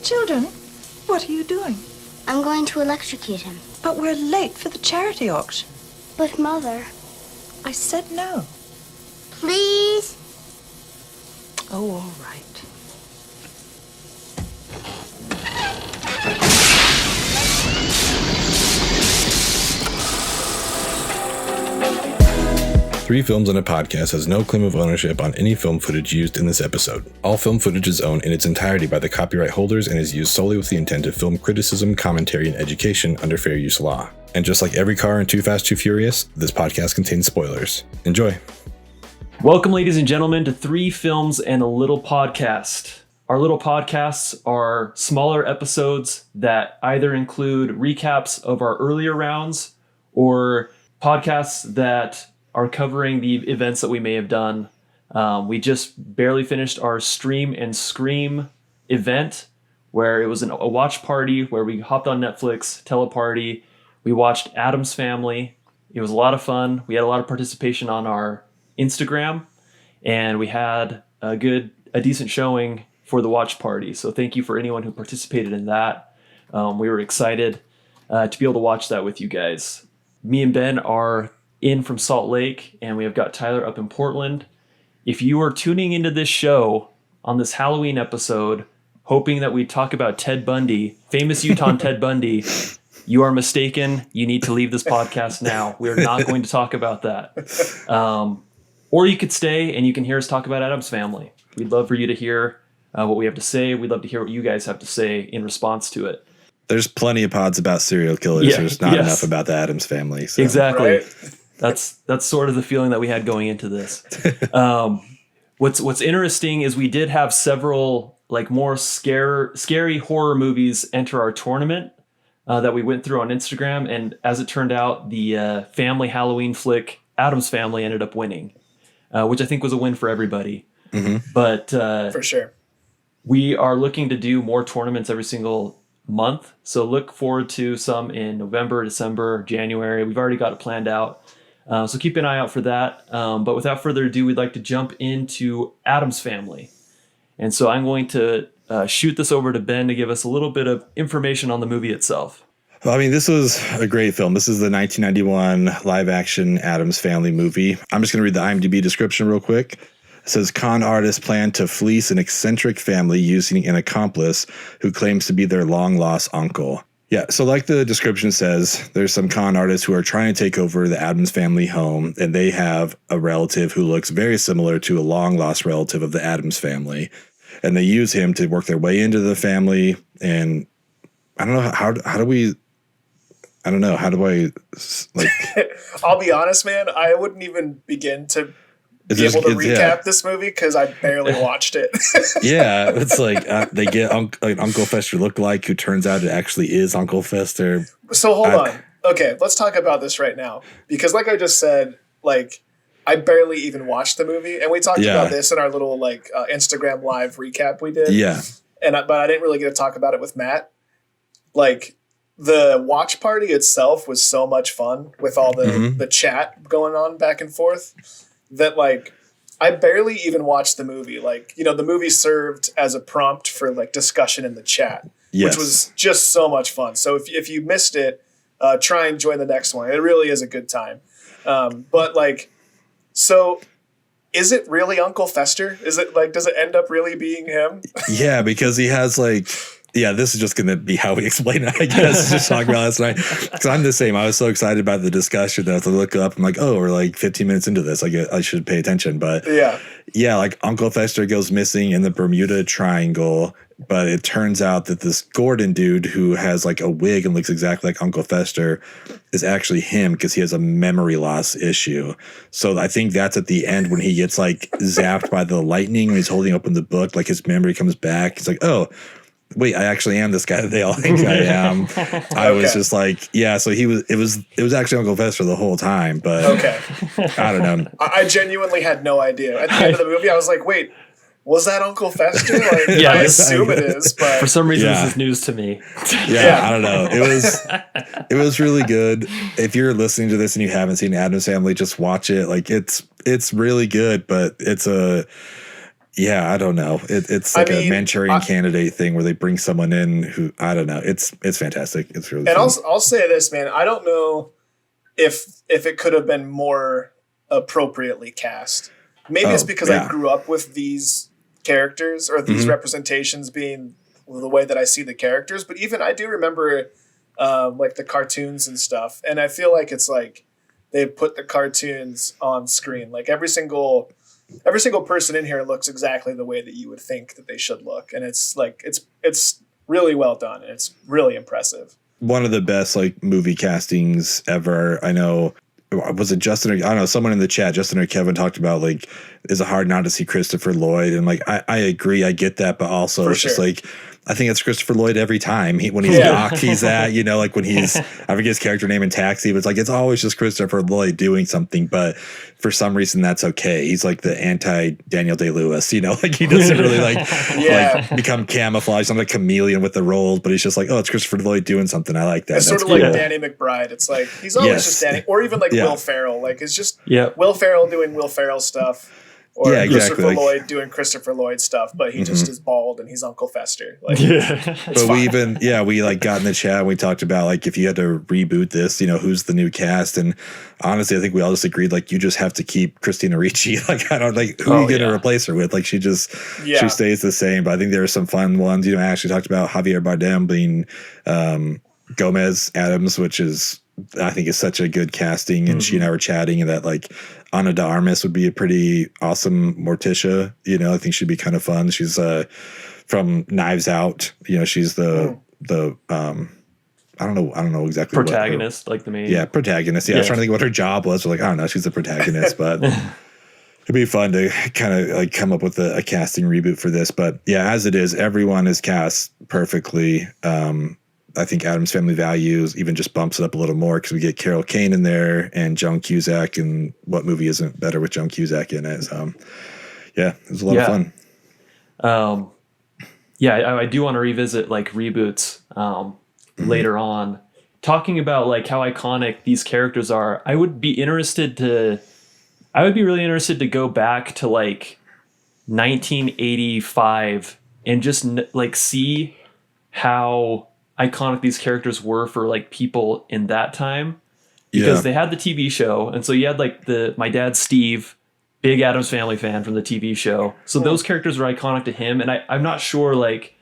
Children, what are you doing? I'm going to electrocute him. But we're late for the charity auction. But, Mother... I said no. Please? Oh, all right. Three Films and a Podcast has no claim of ownership on any film footage used in this episode. All film footage is owned in its entirety by the copyright holders and is used solely with the intent of film criticism, commentary, and education under fair use law. And just like every car in Too Fast, Too Furious, this podcast contains spoilers. Enjoy. Welcome, ladies and gentlemen, to Three Films and a Little Podcast. Our little podcasts are smaller episodes that either include recaps of our earlier rounds or podcasts that are covering the events that we may have done. We just barely finished our Stream and Scream event, where it was a watch party where we hopped on Netflix, teleparty. We watched Addams Family. It was a lot of fun. We had a lot of participation on our Instagram, and we had a decent showing for the watch party. So thank you for anyone who participated in that. We were excited to be able to watch that with you guys. Me and Ben are in from Salt Lake, and we have got Tyler up in Portland. If you are tuning into this show on this Halloween episode, hoping that we talk about Ted Bundy, famous Utah Ted Bundy, you are mistaken. You need to leave this podcast now. We are not going to talk about that. Or you could stay and you can hear us talk about Addams Family. We'd love for you to hear what we have to say. We'd love to hear what you guys have to say in response to it. There's plenty of pods about serial killers. Yeah, There's not enough about the Addams Family. So. Exactly. Right? That's sort of the feeling that we had going into this. What's interesting is we did have several like more scary horror movies enter our tournament that we went through on Instagram, and as it turned out, the family Halloween flick Addams Family ended up winning, which I think was a win for everybody. Mm-hmm. But for sure, we are looking to do more tournaments every single month, so look forward to some in November, December, January. We've already got it planned out. So keep an eye out for that. But without further ado, we'd like to jump into Addams Family. And so I'm going to shoot this over to Ben to give us a little bit of information on the movie itself. Well, I mean, this was a great film. This is the 1991 live-action Addams Family movie. I'm just going to read the IMDb description real quick. It says, con artists plan to fleece an eccentric family using an accomplice who claims to be their long-lost uncle. Yeah, so like the description says, there's some con artists who are trying to take over the Addams Family home, and they have a relative who looks very similar to a long-lost relative of the Addams Family. And they use him to work their way into the family. And I don't know, how do I, like... I'll be honest, man, I wouldn't even begin to be able to recap this movie because I barely watched it. Yeah, it's like they get Uncle Fester lookalike who turns out it actually is Uncle Fester. So hold on. Okay, let's talk about this right now. Because like I just said, like I barely even watched the movie. And we talked about this in our little like Instagram live recap we did. Yeah. But I didn't really get to talk about it with Matt. Like the watch party itself was so much fun with all the chat going on back and forth. That like I barely even watched the movie. Like, you know, the movie served as a prompt for like discussion in the chat, which was just so much fun. So if you missed it, try and join the next one. It really is a good time. But like, so is it really Uncle Fester? Is it like, does it end up really being him? Yeah, because he has like, yeah, this is just going to be how we explain it, I guess. Just talking about last night. Because I'm the same. I was so excited about the discussion that I look up. I'm like, oh, we're like 15 minutes into this. I should pay attention. But yeah, like Uncle Fester goes missing in the Bermuda Triangle. But it turns out that this Gordon dude who has like a wig and looks exactly like Uncle Fester is actually him because he has a memory loss issue. So I think that's at the end when he gets like zapped by the lightning when he's holding open the book. Like his memory comes back. He's like, oh, wait, I actually am this guy that they all think I am. I was just like, yeah, so it was actually Uncle Fester the whole time, but I don't know. I genuinely had no idea. At the end of the movie, I was like, wait, was that Uncle Fester? Like, Yeah, I assume it is, but For some reason, this is news to me. Yeah, I don't know. It was really good. If you're listening to this and you haven't seen Addams Family, just watch it. Like it's really good, but Yeah, I don't know. It's like a Manchurian Candidate thing where they bring someone in who, I don't know. It's fantastic. It's really and fun. I'll say this, man. I don't know if it could have been more appropriately cast. Maybe it's because I grew up with these characters or these representations being the way that I see the characters. But even I do remember like the cartoons and stuff. And I feel like it's like they put the cartoons on screen. Like every single person in here looks exactly the way that you would think that they should look. And it's like, it's really well done. And it's really impressive. One of the best like movie castings ever. I know, was it Justin or I don't know, someone in the chat, Justin or Kevin, talked about like, is it hard not to see Christopher Lloyd? And like, I agree, I get that, but also it's just like, I think it's Christopher Lloyd every time. When he's Doc, he's that, you know, like when he's, I forget his character name in Taxi, but it's like, it's always just Christopher Lloyd doing something, but for some reason that's okay. He's like the anti-Daniel Day-Lewis, you know, like he doesn't really like become camouflaged. I'm like a chameleon with the roles, but he's just like, oh, it's Christopher Lloyd doing something. I like that. It's sort of like Danny McBride. It's like, he's always just Danny, or even like Will Ferrell. Like it's just Will Ferrell doing Will Ferrell stuff. Or Christopher Lloyd doing Christopher Lloyd stuff, but he just is bald and he's Uncle Fester. Like, but we like got in the chat and we talked about like if you had to reboot this, you know, who's the new cast? And honestly, I think we all just agreed like you just have to keep Christina Ricci. Like I don't like who are you going to replace her with? Like she stays the same. But I think there are some fun ones. You know, I actually talked about Javier Bardem being Gomez Addams, which is I think is such a good casting. And she and I were chatting and that like Ana de Armas would be a pretty awesome Morticia. You know, I think she'd be kind of fun. She's from Knives Out. You know, she's the I don't know exactly protagonist, like the main protagonist. Yeah, I was trying to think what her job was. Like I don't know, she's the protagonist, but it'd be fun to kind of like come up with a casting reboot for this. But yeah, as it is, everyone is cast perfectly. I think Addams Family Values even just bumps it up a little more because we get Carol Kane in there and Joan Cusack, and what movie isn't better with Joan Cusack in it? Yeah, it was a lot of fun. I do want to revisit like reboots later on, talking about like how iconic these characters are. I would be really interested to go back to like 1985 and just like see how iconic these characters were for like people in that time, because they had the TV show, and so you had like my dad Steve, big Addams Family fan from the TV show, so those characters were iconic to him. And I'm not sure like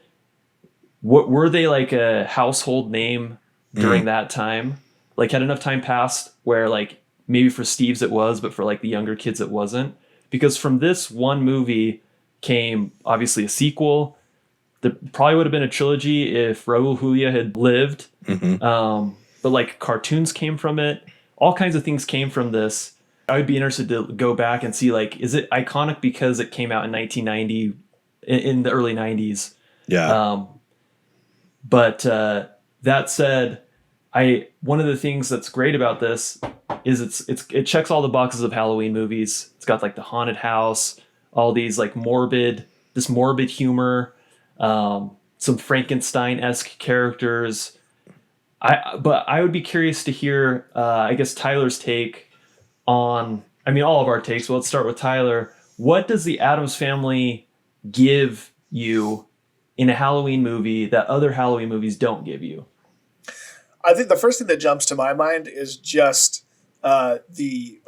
what were they like a household name during that time, like had enough time passed where like maybe for Steve's it was, but for like the younger kids it wasn't, because from this one movie came obviously a sequel. There probably would have been a trilogy if Raul Julia had lived. But like cartoons came from it. All kinds of things came from this. I would be interested to go back and see like, is it iconic because it came out in 1990 in the early 90s? Yeah. But that said, one of the things that's great about this is it checks all the boxes of Halloween movies. It's got like the haunted house, all these like morbid humor, some Frankenstein-esque characters. But I would be curious to hear, I guess, Tyler's take on, I mean, all of our takes. Well, let's start with Tyler. What does the Addams Family give you in a Halloween movie that other Halloween movies don't give you? I think the first thing that jumps to my mind is just the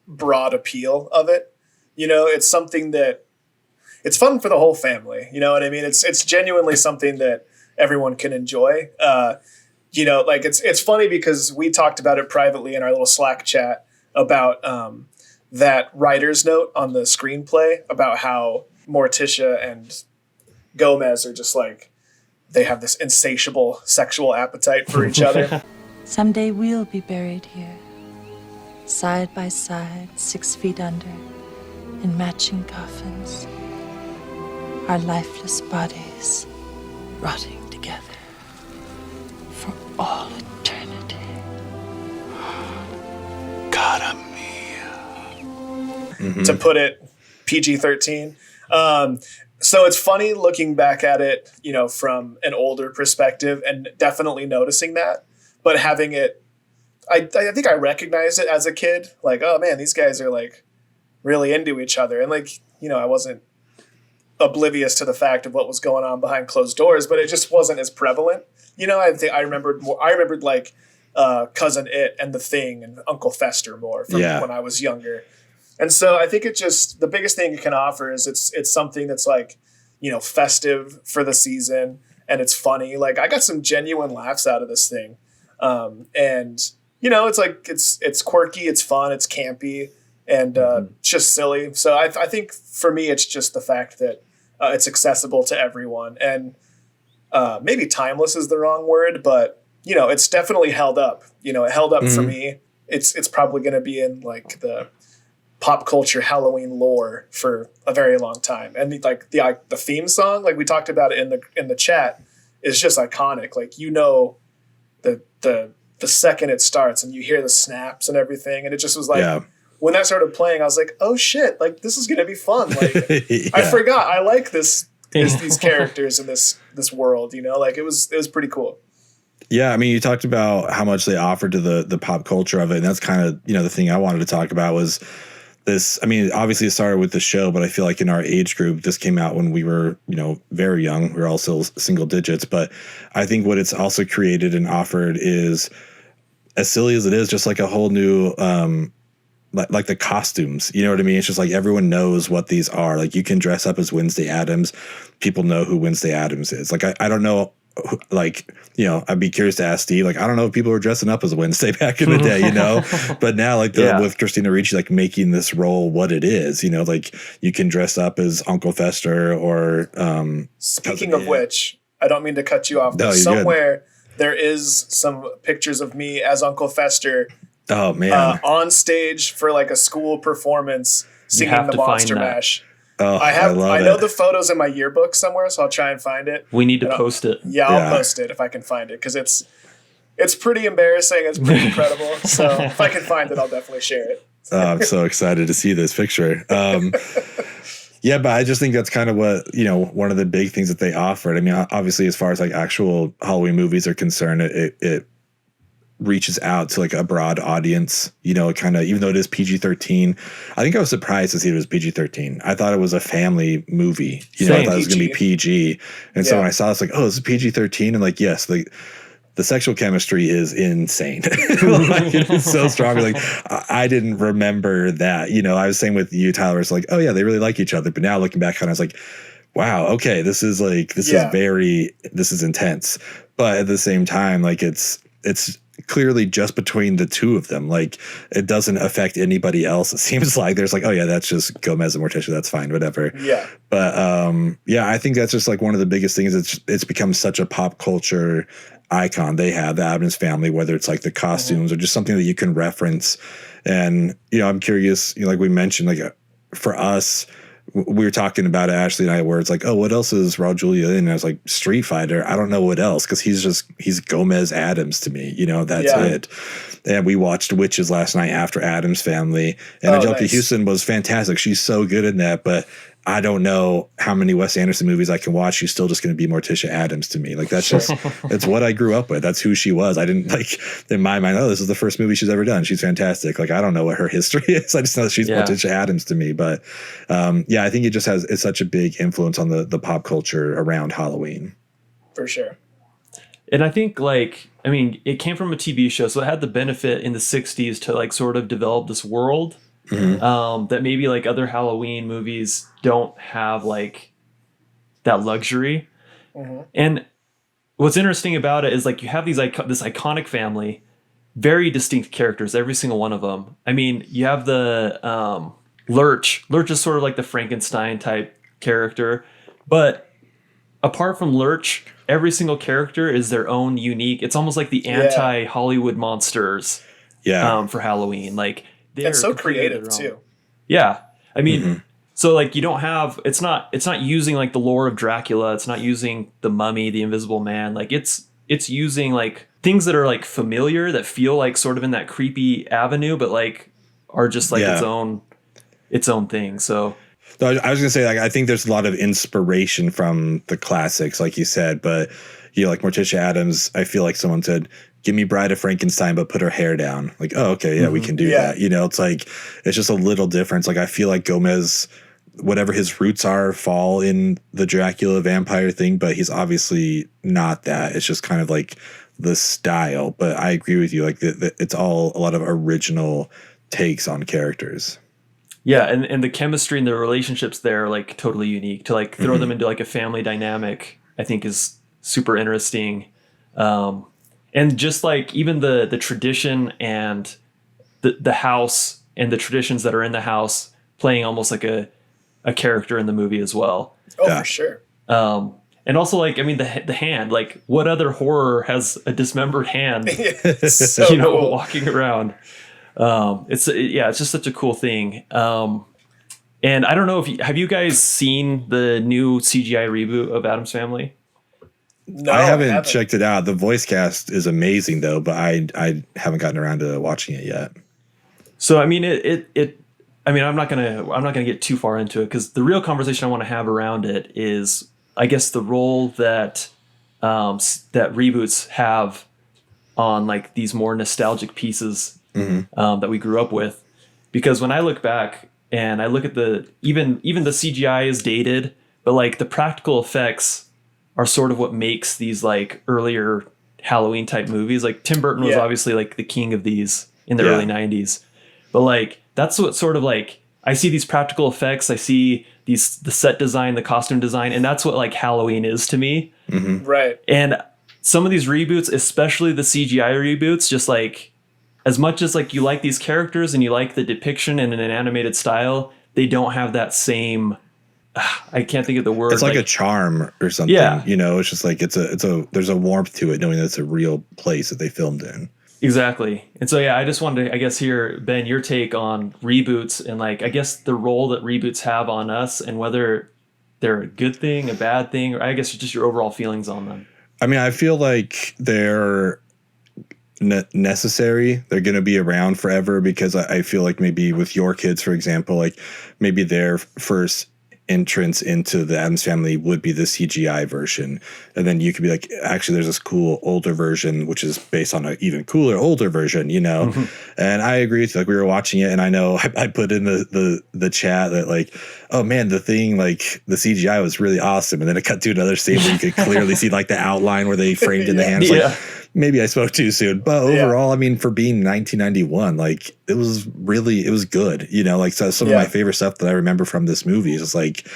broad appeal of it. You know, it's something that it's fun for the whole family. You know what I mean? It's genuinely something that everyone can enjoy. You know, like it's funny because we talked about it privately in our little Slack chat about that writer's note on the screenplay about how Morticia and Gomez are just like, they have this insatiable sexual appetite for each other. Someday we'll be buried here, side by side, 6 feet under, in matching coffins, our lifeless bodies rotting together for all eternity. Cara mia. To put it PG-13. So it's funny looking back at it, you know, from an older perspective and definitely noticing that, but having it, I think I recognized it as a kid. Like, oh man, these guys are like really into each other. And like, you know, I wasn't oblivious to the fact of what was going on behind closed doors, but it just wasn't as prevalent. You know, I remembered more. I remembered like Cousin It and The Thing and Uncle Fester more from when I was younger. And so I think it just, the biggest thing it can offer is it's something that's like, you know, festive for the season, and it's funny. Like I got some genuine laughs out of this thing. And you know, it's like, it's quirky, it's fun, it's campy, and it's just silly. So I think for me, it's just the fact that it's accessible to everyone, and maybe timeless is the wrong word, but you know, it's definitely held up. You know, it held up for me. It's probably going to be in like the pop culture Halloween lore for a very long time. And like the theme song, like we talked about it in the chat, is just iconic. Like, you know, the second it starts and you hear the snaps and everything, and it just was like, when that started playing, I was like, oh shit, like this is gonna be fun. Like I forgot I like these characters in this world, you know, like it was pretty cool. Yeah, I mean, you talked about how much they offered to the pop culture of it, and that's kind of, you know, the thing I wanted to talk about was this. I mean, obviously it started with the show, but I feel like in our age group, this came out when we were, you know, very young. We were all still single digits, but I think what it's also created and offered is, as silly as it is, just like a whole new, like the costumes, you know what I mean? It's just like everyone knows what these are. Like you can dress up as Wednesday Addams. People know who Wednesday Addams is. Like I don't know. Like, you know, I'd be curious to ask Steve, like, I don't know if people were dressing up as Wednesday back in the day, you know, but now like with Christina Ricci, like making this role what it is, you know, like you can dress up as Uncle Fester or speaking of which, I don't mean to cut you off, but somewhere there is some pictures of me as Uncle Fester. Oh man, on stage for like a school performance singing the Monster Mash. Oh, I know the photos in my yearbook somewhere, so I'll try and find it. We need to post it. Yeah, I'll post it if I can find it, because it's pretty embarrassing. It's pretty incredible. So if I can find it, I'll definitely share it. I'm so excited to see this picture. Yeah, but I just think that's kind of what, you know, one of the big things that they offered. I mean, obviously, as far as like actual Halloween movies are concerned, it reaches out to like a broad audience, you know, kind of, even though it is PG-13. I think I was surprised to see it was PG-13. I thought it was a family movie. You know, I thought it was going to be PG. And so when I saw it, it's like, oh, this is PG-13. And like, yes, the sexual chemistry is insane. Like, it is so strong. Like I didn't remember that, you know. I was saying with you, Tyler, it's like, oh yeah, they really like each other. But now looking back on it, I was like, wow, okay, this is intense. But at the same time, like it's clearly just between the two of them. Like it doesn't affect anybody else. It seems like there's like, oh yeah, that's just Gomez and Morticia. That's fine, whatever. Yeah. But I think that's just like one of the biggest things. It's become such a pop culture icon. They have the Addams Family, whether it's like the costumes or just something that you can reference. And, you know, I'm curious, you know, like we mentioned, like for us, we were talking about it, Ashley and I, where it's like, oh, what else is Raul Julia in? And I was like, Street Fighter. I don't know what else, because he's Gomez Addams to me. You know, that's it. And we watched Witches last night after Addams Family, and Angelica Houston was fantastic. She's so good in that, but I don't know how many Wes Anderson movies I can watch. She's still just going to be Morticia Addams to me. Like that's just, that's what I grew up with. That's who she was. I didn't like in my mind, oh, this is the first movie she's ever done. She's fantastic. Like, I don't know what her history is. I just know that she's Morticia Addams to me. But I think it just it's such a big influence on the pop culture around Halloween. For sure. And I think it came from a TV show, so it had the benefit in the 60s to like sort of develop this world. That maybe like other Halloween movies don't have like that luxury. And what's interesting about it is like you have this iconic family, very distinct characters, every single one of them. I mean, you have the Lurch. Lurch is sort of like the Frankenstein type character, but apart from Lurch, every single character is their own unique. It's almost like the anti-Hollywood monsters for Halloween. Like, and so creative too. Yeah. I mean, so like you don't have, it's not using like the lore of Dracula. It's not using the Mummy, the Invisible Man. Like it's using like things that are like familiar, that feel like sort of in that creepy avenue, but like are just like its own thing. So I was going to say, like, I think there's a lot of inspiration from the classics, like you said, but you know, like Morticia Addams, I feel like someone said, give me Bride of Frankenstein, but put her hair down. Like, oh, okay, yeah, we can do that. You know, it's like, it's just a little difference. Like, I feel like Gomez, whatever his roots are, fall in the Dracula vampire thing, but he's obviously not that. It's just kind of like the style. But I agree with you. Like, it's all a lot of original takes on characters. Yeah, and the chemistry and the relationships there are like totally unique. To like throw them into like a family dynamic, I think is super interesting. And just like even the tradition and the house and the traditions that are in the house playing almost like a character in the movie as well. Oh, for sure. And also, like, I mean, the hand, like, what other horror has a dismembered hand, So cool. walking around? It's just such a cool thing. And I don't know have you guys seen the new CGI reboot of Addams Family? No, I haven't checked it out. The voice cast is amazing though, but I haven't gotten around to watching it yet. So, I mean, I'm not gonna get too far into it because the real conversation I want to have around it is, I guess, the role that that reboots have on like these more nostalgic pieces that we grew up with. Because when I look back and I look at even the CGI is dated, but like the practical effects are sort of what makes these like earlier Halloween type movies. Like Tim Burton was obviously like the king of these in the early 90s. But like that's what sort of like I see these practical effects, I see the set design, the costume design, and that's what like Halloween is to me. Right. And some of these reboots, especially the CGI reboots, just like as much as like you like these characters and you like the depiction in an animated style, they don't have that same I can't think of the word. It's like a charm or something. Yeah. You know, it's just like there's a warmth to it knowing that it's a real place that they filmed in. Exactly. And so, I just wanted to, I guess, hear, Ben, your take on reboots and like, I guess the role that reboots have on us and whether they're a good thing, a bad thing, or I guess just your overall feelings on them. I mean, I feel like they're necessary. They're going to be around forever because I feel like maybe with your kids, for example, like maybe their first entrance into the Addams Family would be the CGI version, and then you could be like, actually there's this cool older version which is based on an even cooler older version, you know. And I agree with you. Like we were watching it and I know I put in the chat that like, oh man, the thing, like the CGI was really awesome, and then it cut to another scene where you could clearly see like the outline where they framed in the hands. Like maybe I spoke too soon, but overall, I mean, for being 1991, like it was good. You know, like so some of my favorite stuff that I remember from this movie is just like,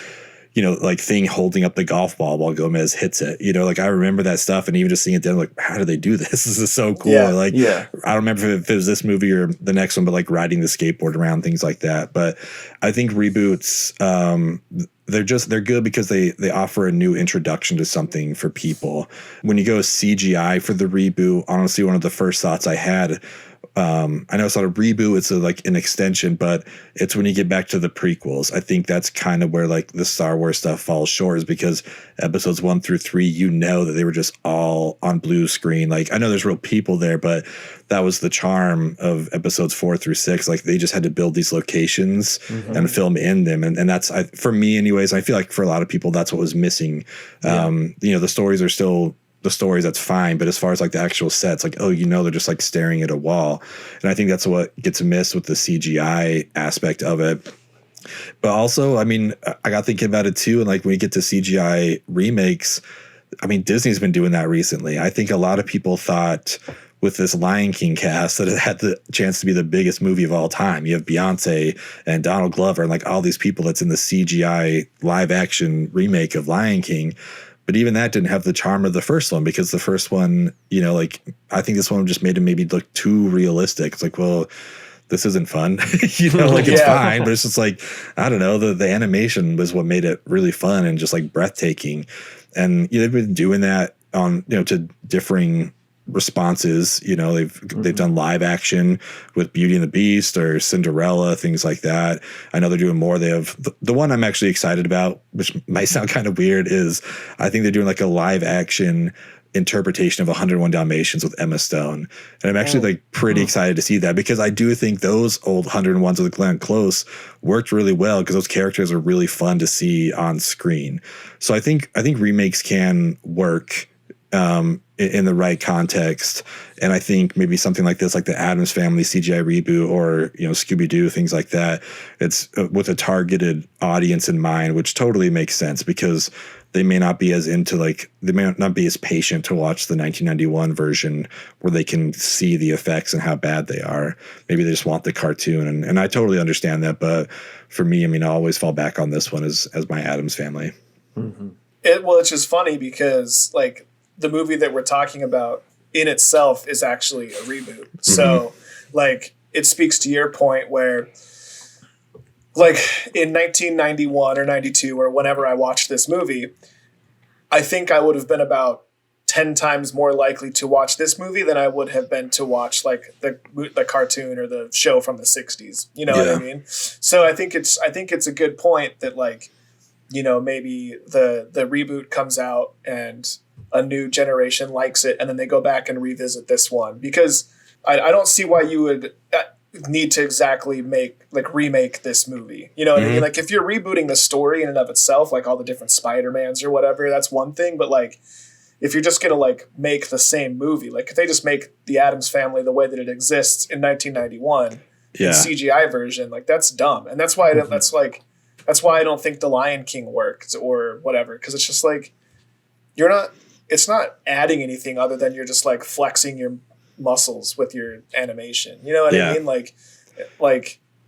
you know, like Thing holding up the golf ball while Gomez hits it. You know, like I remember that stuff, and even just seeing it then, like, how do they do this? This is so cool. I don't remember if it was this movie or the next one, but like riding the skateboard around, things like that. But I think reboots, they're good because they offer a new introduction to something for people. When you go CGI for the reboot, honestly, one of the first thoughts I had, I know it's not a reboot, it's like an extension, but it's when you get back to the prequels. I think that's kind of where like the Star Wars stuff falls short, is because episodes 1 through 3, you know that they were just all on blue screen. Like I know there's real people there, but that was the charm of episodes 4 through 6. Like they just had to build these locations and film in them. And that's, for me anyways, I feel like for a lot of people, that's what was missing. You know, the stories are still the stories, that's fine. But as far as like the actual sets, like, oh, you know, they're just like staring at a wall. And I think that's what gets missed with the CGI aspect of it. But also, I mean, I got thinking about it too. And like when you get to CGI remakes, I mean, Disney's been doing that recently. I think a lot of people thought with this Lion King cast that it had the chance to be the biggest movie of all time. You have Beyonce and Donald Glover and like all these people that's in the CGI live action remake of Lion King. But even that didn't have the charm of the first one, because the first one, you know, like I think this one just made it maybe look too realistic. It's like, well, this isn't fun, you know, like it's fine, but it's just like, I don't know, the animation was what made it really fun and just like breathtaking. And you know, they've been doing that on, you know, to differing responses. You know, they've done live action with Beauty and the Beast or Cinderella, things like that. I know they're doing more. They have the one I'm actually excited about, which might sound kind of weird, is I think they're doing like a live action interpretation of 101 Dalmatians with Emma Stone. And I'm actually like pretty excited to see that, because I do think those old 101s with Glenn Close worked really well, because those characters are really fun to see on screen. So I think remakes can work. in the right context. And I think maybe something like this, like the Addams Family CGI reboot, or, you know, Scooby-Doo, things like that, it's with a targeted audience in mind, which totally makes sense, because they may not be as into, like, they may not be as patient to watch the 1991 version where they can see the effects and how bad they are. Maybe they just want the cartoon. And I totally understand that. But for me, I mean, I always fall back on this one as my Addams Family. Mm-hmm. It's just funny because, like, the movie that we're talking about in itself is actually a reboot. Mm-hmm. So, like, it speaks to your point where, like, in 1991 or 92 or whenever I watched this movie, I think I would have been about 10 times more likely to watch this movie than I would have been to watch, like, the cartoon or the show from the 60s. You know what I mean? So I think it's a good point that, like, you know, maybe the reboot comes out and a new generation likes it, and then they go back and revisit this one, because I don't see why you would need to exactly remake this movie. You know what I mean? Like, if you're rebooting the story in and of itself, like all the different Spider-Mans or whatever, that's one thing. But, like, if you're just going to, like, make the same movie, like if they just make the Addams Family the way that it exists in 1991 in CGI version, like, that's dumb. And that's why that's why I don't think The Lion King worked or whatever. Cause it's just like, it's not adding anything other than you're just, like, flexing your muscles with your animation. You know what I mean? Like,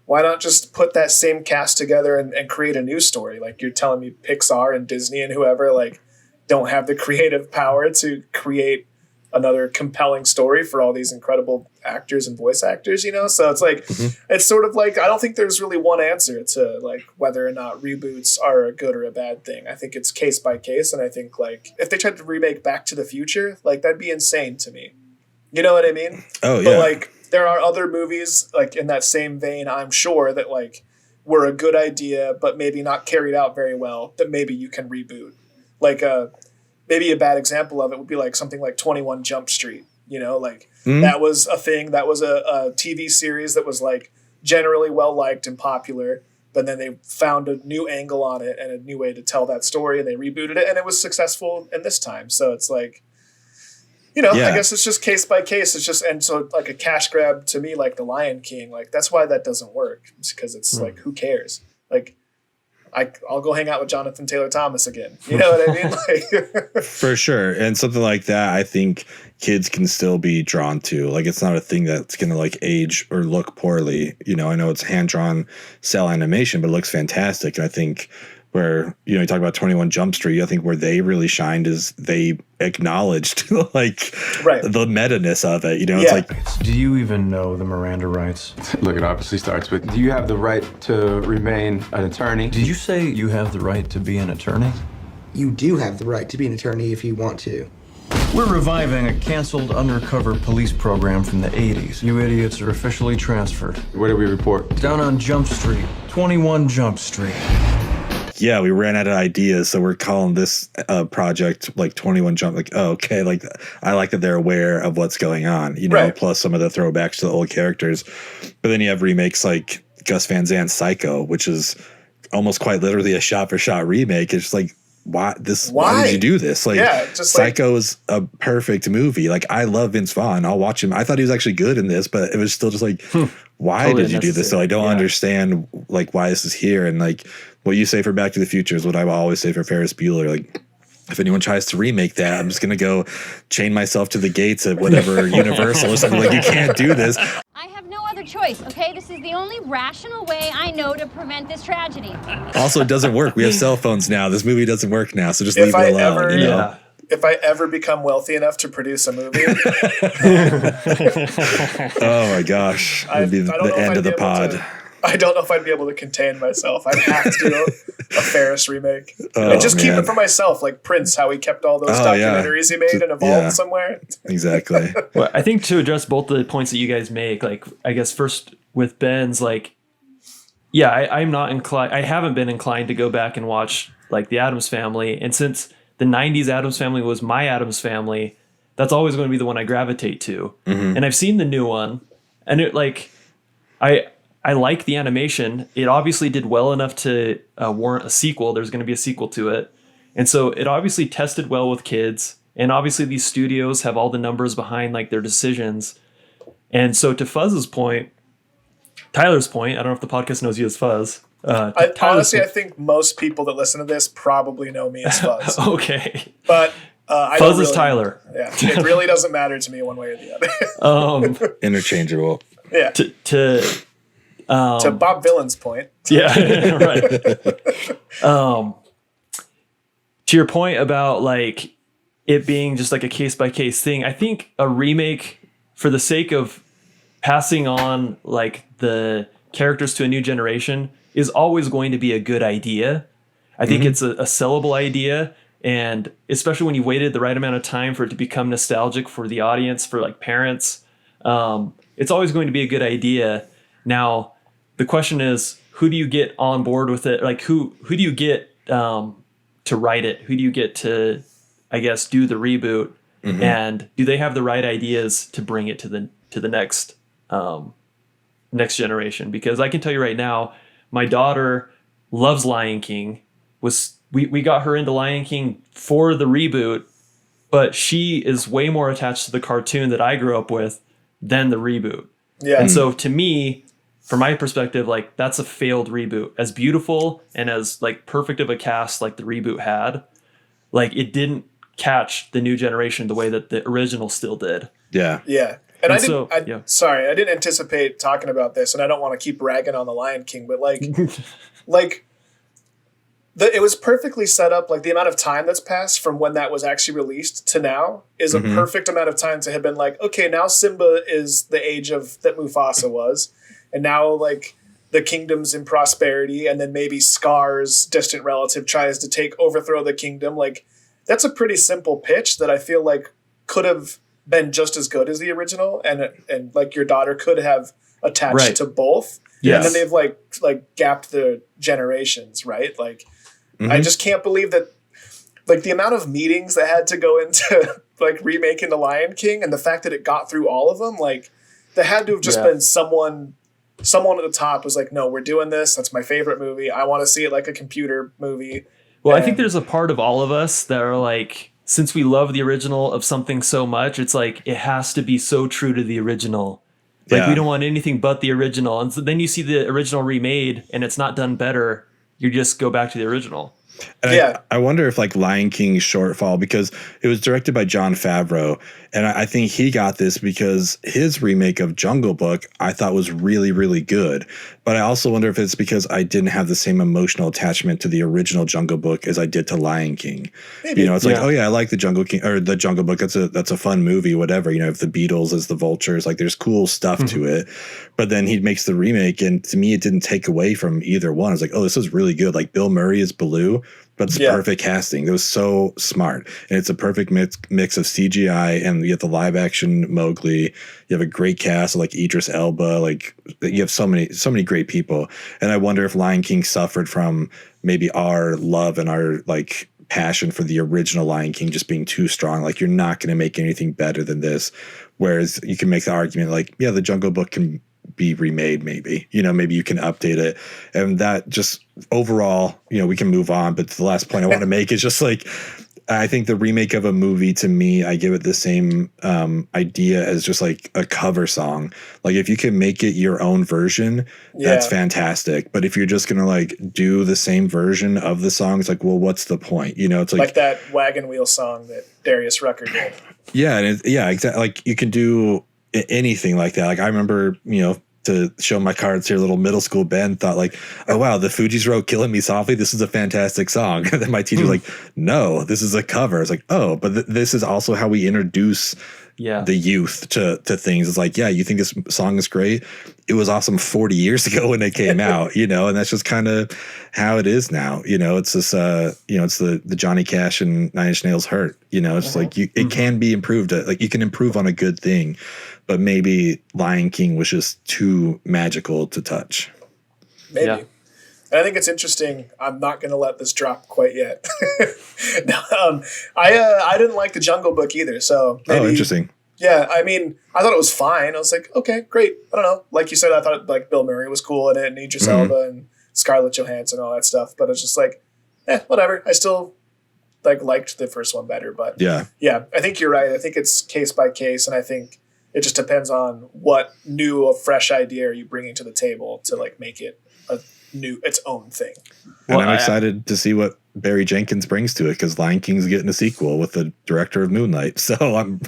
why not just put that same cast together and create a new story? Like, you're telling me Pixar and Disney and whoever, like, don't have the creative power to create another compelling story for all these incredible actors and voice actors, you know? So it's like, it's sort of like, I don't think there's really one answer to, like, whether or not reboots are a good or a bad thing. I think it's case by case. And I think, like, if they tried to remake Back to the Future, like, that'd be insane to me. You know what I mean? Oh, yeah. But, like, there are other movies, like, in that same vein, I'm sure, that, like, were a good idea, but maybe not carried out very well, that maybe you can reboot. Like, maybe a bad example of it would be, like, something like 21 Jump Street. You know, like, that was a thing. That was a TV series that was, like, generally well-liked and popular. But then they found a new angle on it and a new way to tell that story, and they rebooted it, and it was successful in this time. So it's like, you know, I guess it's just case by case. It's just, and so, like, a cash grab to me, like The Lion King, like, that's why that doesn't work. It's because it's like, who cares? Like, I'll go hang out with Jonathan Taylor Thomas again. You know what I mean? Like, for sure. And something like that, I think kids can still be drawn to. Like, it's not a thing that's going to, like, age or look poorly. You know, I know it's hand-drawn cell animation, but it looks fantastic. And I think where, you know, you talk about 21 Jump Street, I think where they really shined is they acknowledged, like, the meta-ness of it. You know, it's like, do you even know the Miranda rights? Look, it obviously starts with, do you have the right to remain an attorney? Did you say you have the right to be an attorney? You do have the right to be an attorney if you want to. We're reviving a canceled undercover police program from the 80s. You idiots are officially transferred. Where do we report? Down on Jump Street, 21 Jump Street. Yeah, we ran out of ideas, so we're calling this project, like, 21 Jump. Like, oh, okay, like, I like that they're aware of what's going on, you know, plus some of the throwbacks to the old characters. But then you have remakes like Gus Van Sant's Psycho, which is almost quite literally a shot-for-shot remake. It's like, why did you do this? Like, Psycho is a perfect movie. Like, I love Vince Vaughn. I'll watch him. I thought he was actually good in this, but it was still just like, why totally did you do this? So I don't understand, like, why this is here. And, like, what you say for Back to the Future is what I will always say for Ferris Bueller. Like, if anyone tries to remake that, I'm just going to go chain myself to the gates at whatever Universal or something. Like, you can't do this. I have no other choice, okay? This is the only rational way I know to prevent this tragedy. Also, it doesn't work. We have cell phones now. This movie doesn't work now, so just leave it alone. You know? If I ever become wealthy enough to produce a movie. Oh, my gosh. It would be the end of the pod. I don't know if I'd be able to contain myself. I'd have to do a Ferris remake. And just keep it for myself, like Prince, how he kept all those documentaries he made and evolved somewhere. Exactly. Well, I think to address both the points that you guys make, like, I guess first with Ben's, like, I'm not inclined. I haven't been inclined to go back and watch, like, the Addams Family. And since the 90s Addams Family was my Addams Family, that's always going to be the one I gravitate to. Mm-hmm. And I've seen the new one, and it, like, I like the animation. It obviously did well enough to warrant a sequel. There's going to be a sequel to it. And so it obviously tested well with kids. And obviously these studios have all the numbers behind like their decisions. And so to Fuzz's point, Tyler's point, I don't know if the podcast knows you as Fuzz. Honestly, I think most people that listen to this probably know me as Fuzz. Okay. But I Fuzz don't is Tyler. Yeah, it really doesn't matter to me one way or the other. Interchangeable. Yeah. To Bob Villain's point. Yeah, right. To your point about like it being just like a case by case thing, I think a remake, for the sake of passing on like the characters to a new generation, is always going to be a good idea. I think it's a sellable idea, and especially when you waited the right amount of time for it to become nostalgic for the audience, for like parents, it's always going to be a good idea. Now, the question is, who do you get on board with it? Like who do you get to write it? Who do you get to, I guess, do the reboot? And do they have the right ideas to bring it to the next next generation? Because I can tell you right now, my daughter loves Lion King. We got her into Lion King for the reboot, but she is way more attached to the cartoon that I grew up with than the reboot. Yeah. And so to me, from my perspective, like that's a failed reboot. As beautiful and as like perfect of a cast like the reboot had, like it didn't catch the new generation the way that the original still did. Yeah. Yeah. And sorry, I didn't anticipate talking about this, and I don't want to keep ragging on the Lion King, but it was perfectly set up. Like the amount of time that's passed from when that was actually released to now is a perfect amount of time to have been like, okay, now Simba is the age that Mufasa was, and now like the kingdom's in prosperity, and then maybe Scar's distant relative tries to overthrow the kingdom. Like that's a pretty simple pitch that I feel like could have been just as good as the original, and like your daughter could have attached to both. Yes. And then they've like gapped the generations, right? Like I just can't believe that, like the amount of meetings that had to go into like remaking the Lion King, and the fact that it got through all of them. Like there had to have just been someone at the top was like, no, we're doing this. That's my favorite movie. I want to see it like a computer movie. Well, I think there's a part of all of us that are like, since we love the original of something so much, it's like it has to be so true to the original. Like we don't want anything but the original. And so then you see the original remade and it's not done better. You just go back to the original. And I wonder if like Lion King's shortfall, because it was directed by Jon Favreau, and I think he got this because his remake of Jungle Book I thought was really, really good. But I also wonder if it's because I didn't have the same emotional attachment to the original Jungle Book as I did to Lion King. Maybe. You know, it's like, oh yeah, I like the Jungle King or the Jungle Book. That's a fun movie, whatever. You know, if the Beatles as the vultures, like there's cool stuff to it. But then he makes the remake, and to me, it didn't take away from either one. I was like, oh, this is really good. Like Bill Murray is Baloo. But it's perfect casting. It was so smart. And it's a perfect mix of CGI, and you have the live action Mowgli. You have a great cast like Idris Elba. Like you have so many great people. And I wonder if Lion King suffered from maybe our love and our like passion for the original Lion King just being too strong. Like you're not going to make anything better than this. Whereas you can make the argument like, yeah, the Jungle Book can be remade, maybe, you know, maybe you can update it, and that just overall, you know, we can move on. But the last point I want to make is just like, I think the remake of a movie, to me, I give it the same idea as just like a cover song. Like if you can make it your own version, that's fantastic. But if you're just gonna like do the same version of the song, it's like, well, what's the point? You know, it's like that Wagon Wheel song that Darius Rucker did. Yeah, and exactly. Like you can do anything like that. Like I remember, you know, to show my cards here, little middle school Ben thought like, oh wow, the Fugees wrote Killing Me Softly, this is a fantastic song. And then my teacher was like, no, this is a cover. It's like, oh, but this is also how we introduce the youth to things. It's like, yeah, you think this song is great, it was awesome 40 years ago when it came out, you know. And that's just kind of how it is now, you know. It's this you know, it's the Johnny Cash and Nine Inch Nails hurt, you know. It's like it can be improved. Like you can improve on a good thing, but maybe Lion King was just too magical to touch. Maybe. Yeah. And I think it's interesting. I'm not going to let this drop quite yet. I didn't like the Jungle Book either. So maybe, interesting. Yeah, I mean, I thought it was fine. I was like, okay, great. I don't know. Like you said, I thought like Bill Murray was cool in it, and Idris Elba and Scarlett Johansson and all that stuff. But it's just like, whatever. I still liked the first one better. But Yeah. I think you're right. I think it's case by case, and I think it just depends on what new or fresh idea are you bringing to the table to like make it its own thing. And I'm excited to see what Barry Jenkins brings to it, because Lion King's getting a sequel with the director of Moonlight. So I'm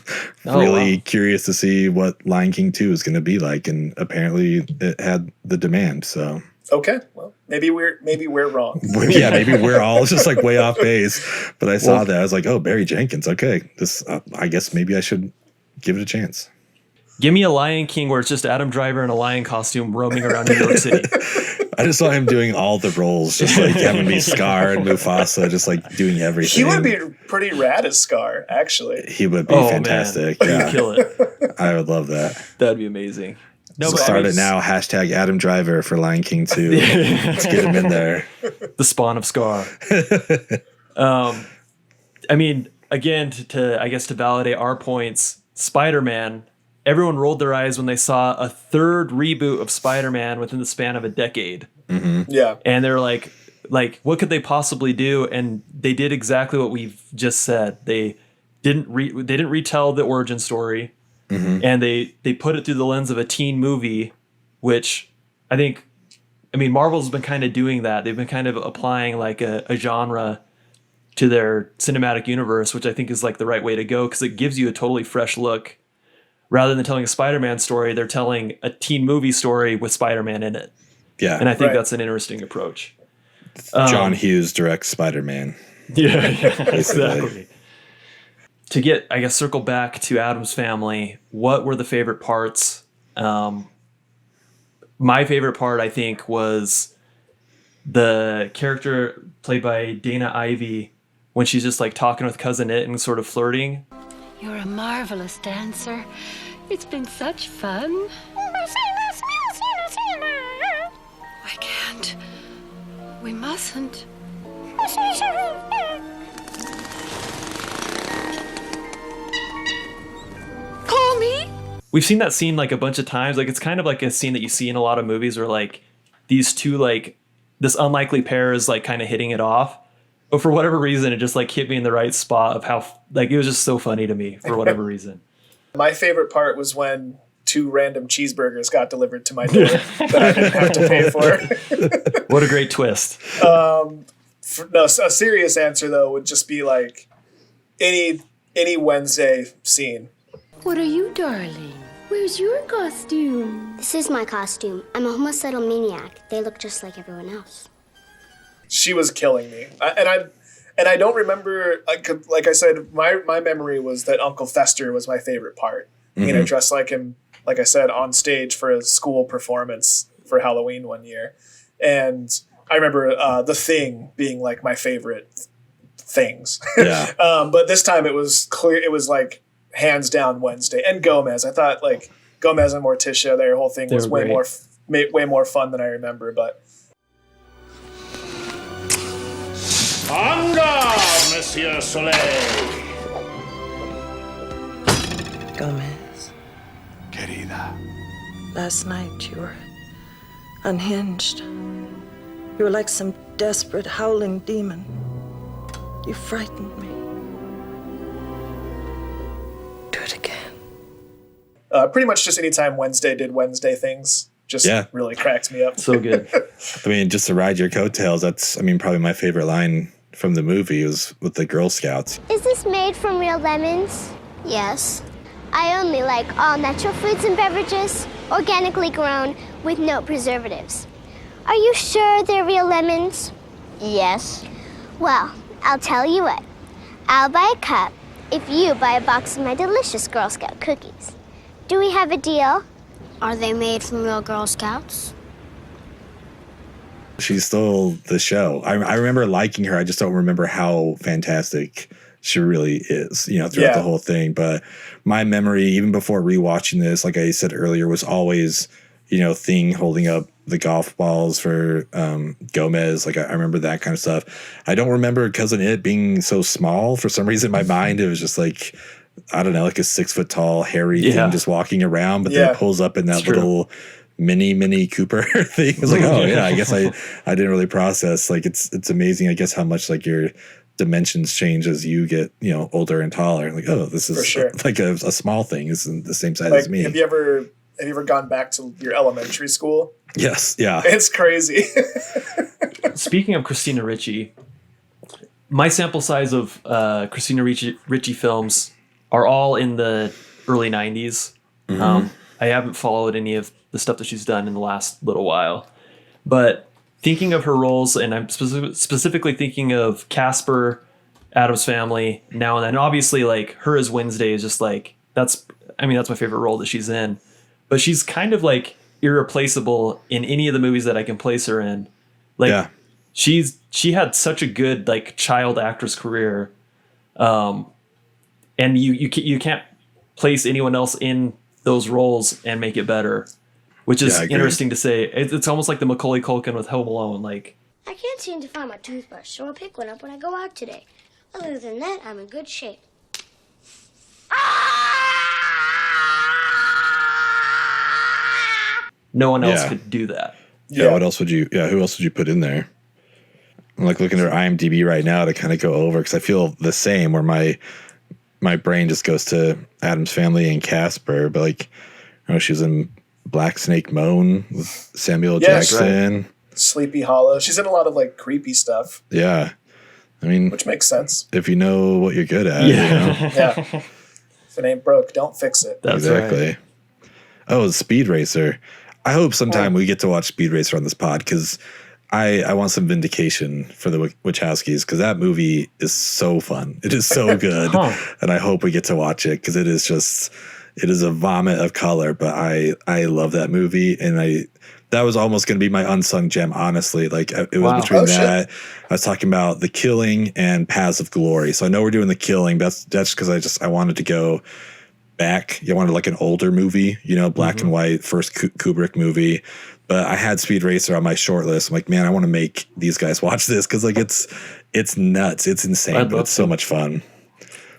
really curious to see what Lion King 2 is going to be like. And apparently it had the demand. So okay, well, maybe we're wrong. yeah, maybe we're all just like way off base. But I saw that, I was like, oh, Barry Jenkins. Okay, this I guess maybe I should give it a chance. Give me a Lion King where it's just Adam Driver in a lion costume roaming around New York City. I just saw him doing all the roles, just like having me Scar and Mufasa, just like doing everything. He would be pretty rad as Scar, actually. He would be fantastic. Man. Yeah. He'd kill it. I would love that. That'd be amazing. No, so start it now. # Adam Driver for Lion King 2. Let's get him in there. The spawn of Scar. I mean, again, to validate our points, Spider-Man. Everyone rolled their eyes when they saw a third reboot of Spider-Man within the span of a decade. Mm-hmm. Yeah. And they're like, what could they possibly do? And they did exactly what we've just said. They didn't retell the origin story, and they put it through the lens of a teen movie, which Marvel's been kind of doing that. They've been kind of applying like a genre to their cinematic universe, which I think is like the right way to go, because it gives you a totally fresh look. Rather than telling a Spider-Man story, they're telling a teen movie story with Spider-Man in it. Yeah. And I think that's an interesting approach. John Hughes directs Spider-Man. Yeah, exactly. To get, circle back to Addams Family, what were the favorite parts? My favorite part, I think, was the character played by Dana Ivey when she's just like talking with Cousin It and sort of flirting. You're a marvelous dancer. It's been such fun. I can't. We mustn't. Call me. We've seen that scene like a bunch of times. Like it's kind of like a scene that you see in a lot of movies where like these two, like this unlikely pair is like kind of hitting it off. But for whatever reason, it just like hit me in the right spot of how like it was just so funny to me for whatever reason. My favorite part was when 2 random cheeseburgers got delivered to my door that I didn't have to pay for. What a great twist. A serious answer though would just be like any Wednesday scene. What are you, darling? Where's your costume? This is my costume. I'm a homicidal maniac. They look just like everyone else. She was killing me. And I don't remember, like I said, my memory was that Uncle Fester was my favorite part. Mm-hmm. Dressed like him, like I said, on stage for a school performance for Halloween one year. And I remember The Thing being like my favorite things. Yeah. But this time it was clear, it was like hands down Wednesday. And Gomez. I thought like Gomez and Morticia, their whole thing was way more fun than I remember, but En garde, Monsieur Soleil! Gomez. Querida. Last night you were unhinged. You were like some desperate howling demon. You frightened me. Do it again. Pretty much just anytime Wednesday did Wednesday things just really cracked me up. So good. I mean, just to ride your coattails, that's, probably my favorite line from the movie was with the Girl Scouts. Is this made from real lemons? Yes. I only like all natural foods and beverages, organically grown, with no preservatives. Are you sure they're real lemons? Yes. Well, I'll tell you what. I'll buy a cup if you buy a box of my delicious Girl Scout cookies. Do we have a deal? Are they made from real Girl Scouts? She stole the show. I remember liking her. I just don't remember how fantastic she really is, throughout the whole thing. But my memory, even before rewatching this, like I said earlier, was always, Thing holding up the golf balls for Gomez. Like I remember that kind of stuff. I don't remember Cousin It being so small. For some reason in my mind, it was just like, I don't know, like a 6 foot tall, hairy thing just walking around, but then it pulls up in that little mini Cooper thing. It's like, oh yeah, I guess I didn't really process. Like it's amazing, I guess, how much like your dimensions change as you get, older and taller. Like, oh, this is For sure. like a small thing. This isn't the same size Like, as me. have you ever gone back to your elementary school? Yes. Yeah. It's crazy. Speaking of Christina Ricci, my sample size of Christina Ricci films are all in the early 90s. I haven't followed any of the stuff that she's done in the last little while. But thinking of her roles, and I'm specifically thinking of Casper, Addams Family, Now and Then. Obviously, like, her as Wednesday is just like, that's my favorite role that she's in. But she's kind of like irreplaceable in any of the movies that I can place her in. Like, she had such a good like child actress career, and you can't place anyone else in those roles and make it better, which is interesting to say. It's almost like the Macaulay Culkin with Home Alone. Like, I can't seem to find my toothbrush, so I'll pick one up when I go out today. Other than that, I'm in good shape. no one else could do that. Yeah. What else would you? Yeah. Who else would you put in there? I'm like looking at her IMDb right now to kind of go over, because I feel the same where my brain just goes to Addams Family and Casper, but like, she was in Black Snake Moan with Samuel Jackson. Right. Sleepy Hollow. She's in a lot of like creepy stuff. Yeah. I mean, which makes sense if you know what you're good at. Yeah. If it ain't broke, don't fix it. That's exactly. Right. Oh, Speed Racer. I hope sometime we get to watch Speed Racer on this pod, because I want some vindication for the Wachowskis, because that movie is so fun. It is so good. And I hope we get to watch it, because it is a vomit of color. But I love that movie. And that was almost going to be my unsung gem, honestly. Like, it was between that. I was talking about The Killing and Paths of Glory. So I know we're doing The Killing. That's because I wanted to go back. I wanted like an older movie, black and white, first Kubrick movie. But I had Speed Racer on my short list. I'm like, man, I want to make these guys watch this, because like it's nuts. It's insane, but it's so much fun.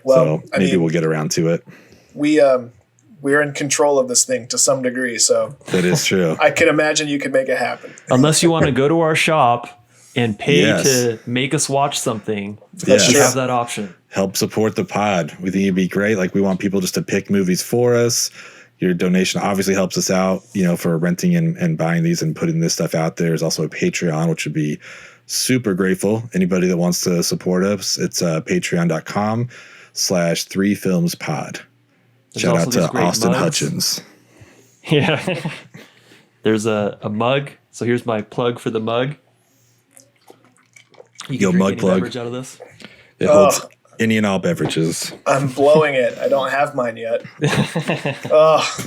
Well, so maybe we'll get around to it. We're in control of this thing to some degree, so that is true. I can imagine you could make it happen. Unless you want to go to our shop and pay to make us watch something, we have that option. Help support the pod. We think it'd be great. Like, we want people just to pick movies for us. Your donation obviously helps us out, for renting and buying these and putting this stuff out there. There's also a Patreon, which would be super grateful. Anybody that wants to support us, it's patreon.com/3filmspod. Shout out to Austin Hutchins. Yeah. There's a mug. So here's my plug for the mug. You can drink mug any plug. beverage out of this. It holds any and all beverages. I'm blowing it. I don't have mine yet. We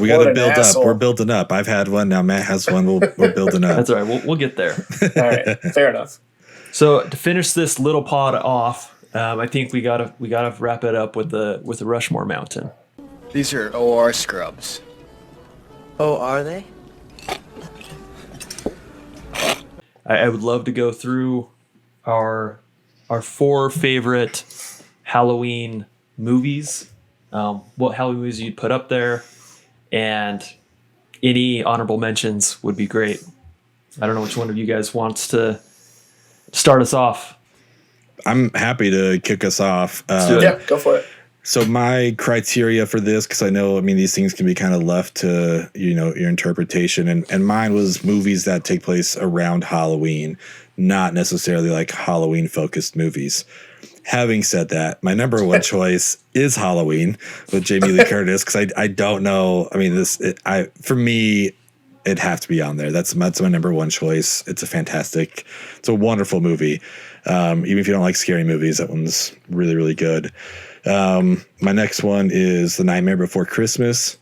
got to build up. We're building up. I've had one. Now Matt has one. We're building up. That's all right. We'll get there. All right. Fair enough. So to finish this little pod off, I think we gotta wrap it up with the Rushmore Mountain. These are OR scrubs. Oh, are they? I would love to go through our 4 favorite Halloween movies, what Halloween movies you'd put up there, and any honorable mentions would be great. I don't know which one of you guys wants to start us off. I'm happy to kick us off. Yeah, go for it. So my criteria for this, because I know, these things can be kind of left to, your interpretation. And mine was movies that take place around Halloween, not necessarily like Halloween focused movies. Having said that, my number one choice is Halloween with Jamie Lee Curtis, because I don't know. For me, it'd have to be on there. That's my number one choice. It's a wonderful movie. Even if you don't like scary movies, that one's really, really good. My next one is The Nightmare Before Christmas,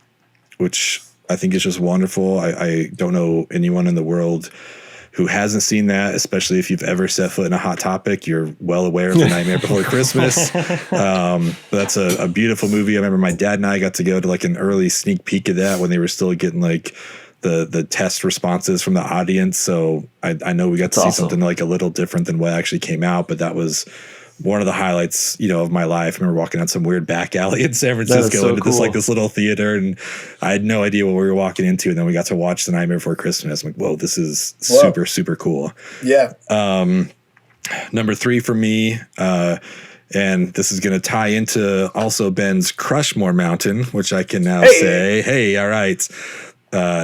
which I think is just wonderful. I don't know anyone in the world who hasn't seen that, especially if you've ever set foot in a Hot Topic. You're well aware of The Nightmare Before Christmas. That's a beautiful movie. I remember my dad and I got to go to like an early sneak peek of that when they were still getting like the test responses from the audience. So I know we got to see something like a little different than what actually came out, but that was one of the highlights, of my life. I remember walking out some weird back alley in San Francisco into this little theater, and I had no idea what we were walking into. And then we got to watch The Nightmare Before Christmas. I'm like, whoa, this is super, super cool. Yeah. Number 3 for me, and this is going to tie into also Ben's Crushmore Mountain, which I can now say, hey, all right,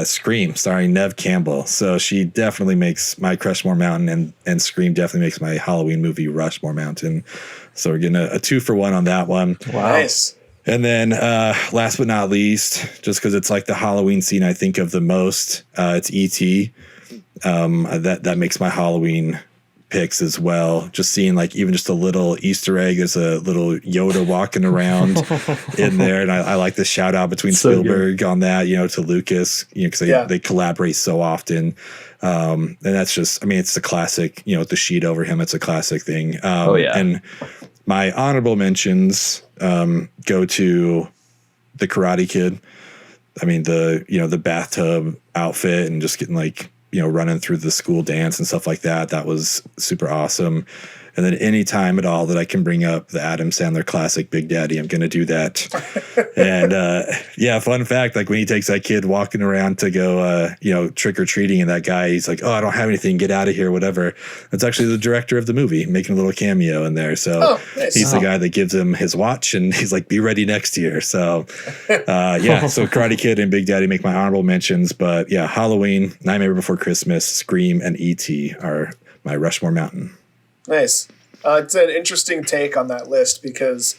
Scream, starring Neve Campbell. So she definitely makes my Crushmore Mountain, and Scream definitely makes my Halloween movie Rushmore Mountain. So we're getting a 2-for-1 on that one. Wow. Nice. And then last but not least, just because it's like the Halloween scene I think of the most, it's E.T. That makes my Halloween picks as well. Just seeing like even just a little Easter egg, there's a little Yoda walking around in there, and I like the shout out between Spielberg on that, to Lucas, because they collaborate so often. And that's just, it's the classic, with the sheet over him, it's a classic thing. And my honorable mentions go to the Karate Kid. The bathtub outfit and just getting like, running through the school dance and stuff like that. That was super awesome. And then any time at all that I can bring up the Adam Sandler classic Big Daddy, I'm going to do that. And fun fact, like when he takes that kid walking around to go, trick or treating, and that guy, he's like, "Oh, I don't have anything, get out of here," whatever. That's actually the director of the movie making a little cameo in there. So he's the guy that gives him his watch, and he's like, "Be ready next year." So so Karate Kid and Big Daddy make my honorable mentions, but Halloween, Nightmare Before Christmas, Scream, and E.T. are my Rushmore Mountain. Nice. It's an interesting take on that list, because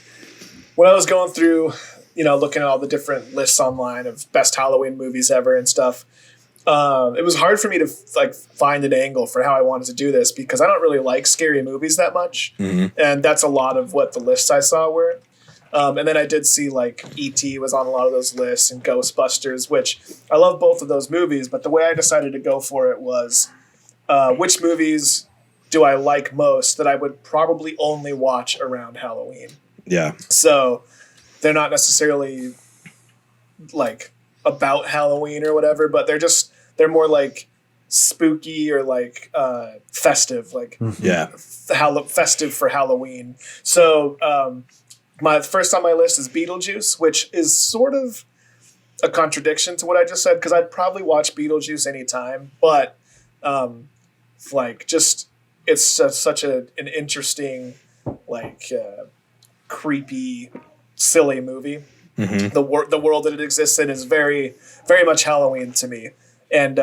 when I was going through, looking at all the different lists online of best Halloween movies ever and stuff, it was hard for me to find an angle for how I wanted to do this, because I don't really like scary movies that much. Mm-hmm. And that's a lot of what the lists I saw were. And then I did see like E.T. was on a lot of those lists, and Ghostbusters, which I love both of those movies. But the way I decided to go for it was which movies do I like most that I would probably only watch around Halloween. Yeah. So they're not necessarily like about Halloween or whatever, but they're more like spooky or like festive, like festive for Halloween. So my first on my list is Beetlejuice, which is sort of a contradiction to what I just said, because I'd probably watch Beetlejuice anytime, but it's just such an interesting, creepy, silly movie. Mm-hmm. The world that it exists in is very, very much Halloween to me. And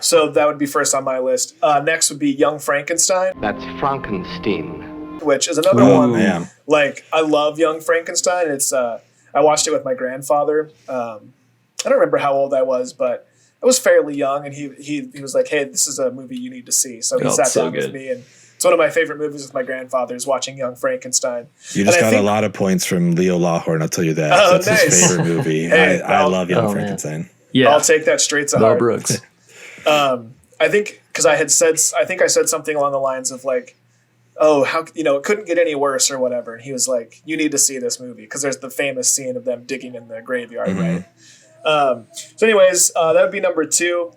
so that would be first on my list. Next would be Young Frankenstein. That's Frankenstein. Which is another one. Man. Like, I love Young Frankenstein. It's I watched it with my grandfather. I don't remember how old I was, but I was fairly young, and he was like, "Hey, this is a movie you need to see." So he sat down with me, and it's one of my favorite movies with my grandfather is watching Young Frankenstein. You just got a lot of points from Leo Lawhorn, I'll tell you that. That's nice. His favorite movie. Hey, I love Young Frankenstein. Man. Yeah, I'll take that straight to heart. Brooks. I think because I said something along the lines of like, "Oh, how it couldn't get any worse" or whatever, and he was like, "You need to see this movie," because there's the famous scene of them digging in the graveyard, mm-hmm. right? So anyways, that would be number 2.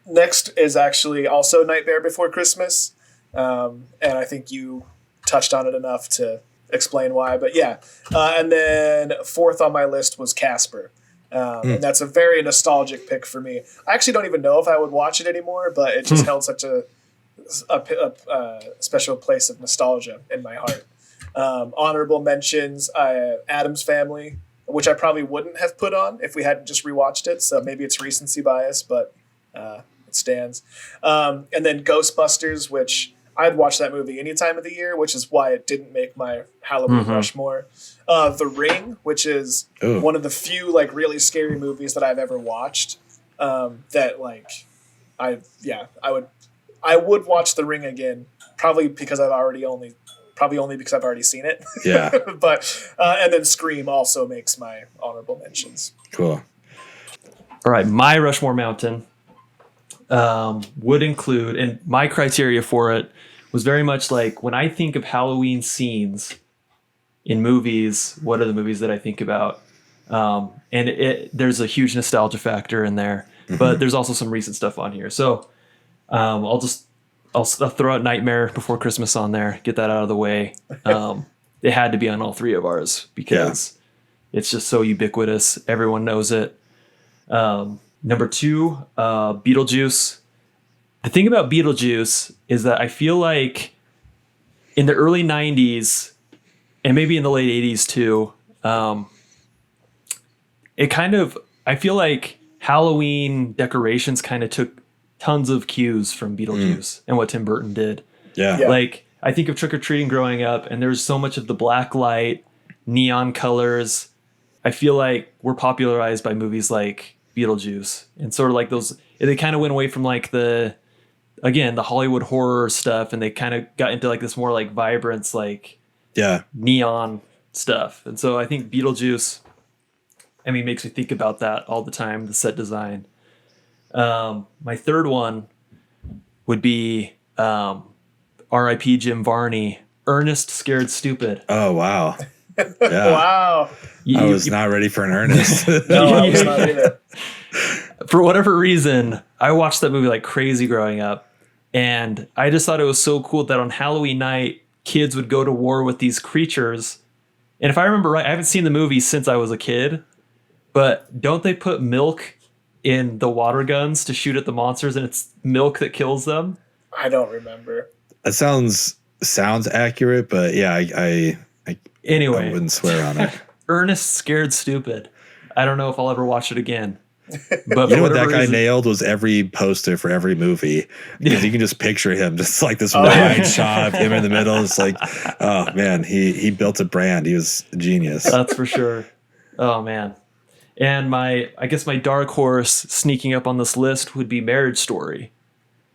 Next is actually also Nightmare Before Christmas. And I think you touched on it enough to explain why, but yeah. And then 4th on my list was Casper. And that's a very nostalgic pick for me. I actually don't even know if I would watch it anymore, but it just held such a special place of nostalgia in my heart. Honorable mentions, Addams Family, which I probably wouldn't have put on if we hadn't just rewatched it. So maybe it's recency bias, but it stands. And then Ghostbusters, which I'd watch that movie any time of the year, which is why it didn't make my Halloween Rushmore. The Ring, which is one of the few really scary movies that I've ever watched. I would watch The Ring again, probably because I've already seen it. Yeah. But and then Scream also makes my honorable mentions. Cool. All right, my Rushmore Mountain would include, and my criteria for it was very much like when I think of Halloween scenes in movies, what are the movies that I think about? And there's a huge nostalgia factor in there, but there's also some recent stuff on here. So I'll throw out Nightmare Before Christmas on there, get that out of the way. It had to be on all 3 of ours because it's just so ubiquitous. Everyone knows it. Number 2, Beetlejuice. the thing about Beetlejuice is that I feel like in the early 90s and maybe in the late 80s too, I feel like Halloween decorations kind of took tons of cues from Beetlejuice and what Tim Burton did. Yeah. Like, I think of trick-or-treating growing up, and there's so much of the black light, neon colors. I feel like we're popularized by movies like Beetlejuice, and sort of like those, they kind of went away from like the Hollywood horror stuff, and they kind of got into like this more like vibrance, like neon stuff. And so I think Beetlejuice, makes me think about that all the time, the set design. My third one would be R.I.P. Jim Varney, Ernest Scared Stupid. Oh, wow. Yeah. Wow. I was not ready for an Ernest. No, I was not either. For whatever reason, I watched that movie like crazy growing up. And I just thought it was so cool that on Halloween night, kids would go to war with these creatures. And if I remember right, I haven't seen the movie since I was a kid, but don't they put milk in the water guns to shoot at the monsters, and it's milk that kills them? I don't remember. That sounds accurate, but yeah, anyway, I wouldn't swear on it. Ernest Scared Stupid. I don't know if I'll ever watch it again. But you know what that guy nailed was every poster for every movie, because you can just picture him just like this wide shot of him in the middle. It's like, oh man, he built a brand. He was a genius. That's for sure. Oh man. And I guess my dark horse sneaking up on this list would be Marriage Story,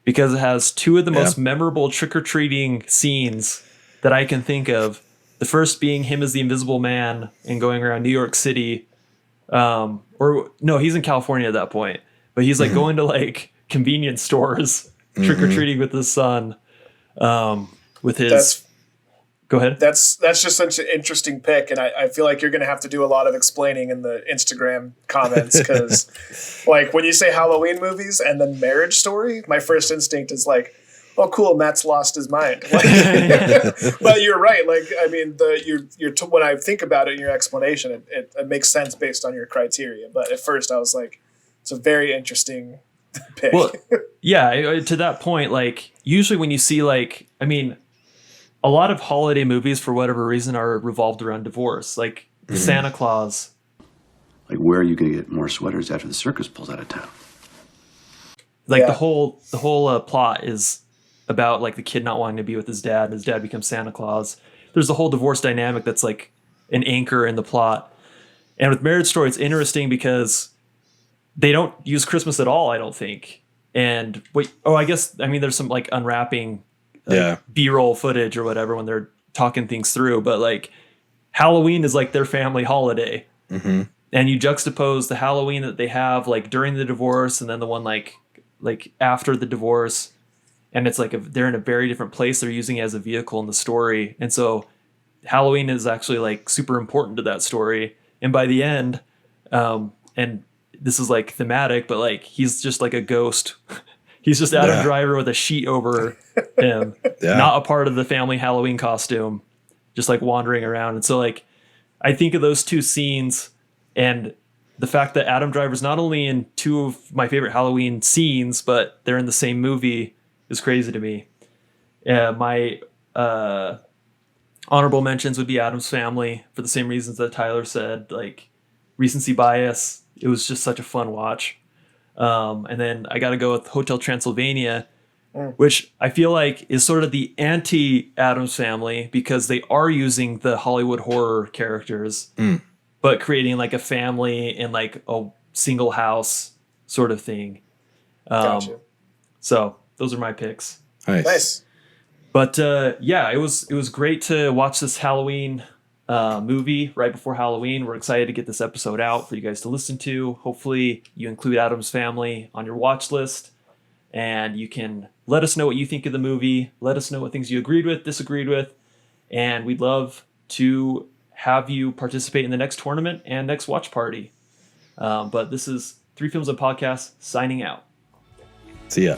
because it has two of the most memorable trick-or-treating scenes that I can think of. The first being him as the Invisible Man and going around New York City. Or no, he's in California at that point, but he's like going to like convenience stores, trick-or-treating with his son, with his... Go ahead. That's just such an interesting pick, and I feel like you're going to have to do a lot of explaining in the Instagram comments, because like when you say Halloween movies and then Marriage Story, my first instinct is like, oh cool, Matt's lost his mind. Like, but you're right. Like, I mean, when I think about it in your explanation, it makes sense based on your criteria. But at first I was like, it's a very interesting pick. Well, yeah, to that point, like usually when you see a lot of holiday movies, for whatever reason, are revolved around divorce, like Santa Claus. Like, where are you going to get more sweaters after the circus pulls out of town? Like the whole plot is about like the kid not wanting to be with his dad, and his dad becomes Santa Claus. There's the whole divorce dynamic that's like an anchor in the plot. And with Marriage Story, it's interesting because they don't use Christmas at all, I don't think. And there's some like unwrapping B-roll footage or whatever when they're talking things through, but like Halloween is like their family holiday. And you juxtapose the Halloween that they have like during the divorce and then the one like after the divorce, and it's like they're in a very different place. They're using it as a vehicle in the story, and so Halloween is actually like super important to that story. And by the end, and this is like thematic, but like he's just like a ghost. He's just Adam Driver with a sheet over him, not a part of the family Halloween costume, just like wandering around. And so like, I think of those two scenes, and the fact that Adam Driver's not only in two of my favorite Halloween scenes, but they're in the same movie is crazy to me. My honorable mentions would be Addams Family, for the same reasons that Tyler said, like recency bias. It was just such a fun watch. And then I got to go with Hotel Transylvania, which I feel like is sort of the anti-Addams Family, because they are using the Hollywood horror characters, but creating like a family in like a single house sort of thing. Gotcha. So those are my picks. Nice. But it was great to watch this Halloween movie right before Halloween. We're excited to get this episode out for you guys to listen to. Hopefully you include Addams Family on your watch list, and you can let us know what you think of the movie. Let us know what things you agreed with, disagreed with, and we'd love to have you participate in the next tournament and next watch party. But this is 3 Films and Podcasts signing out. See ya.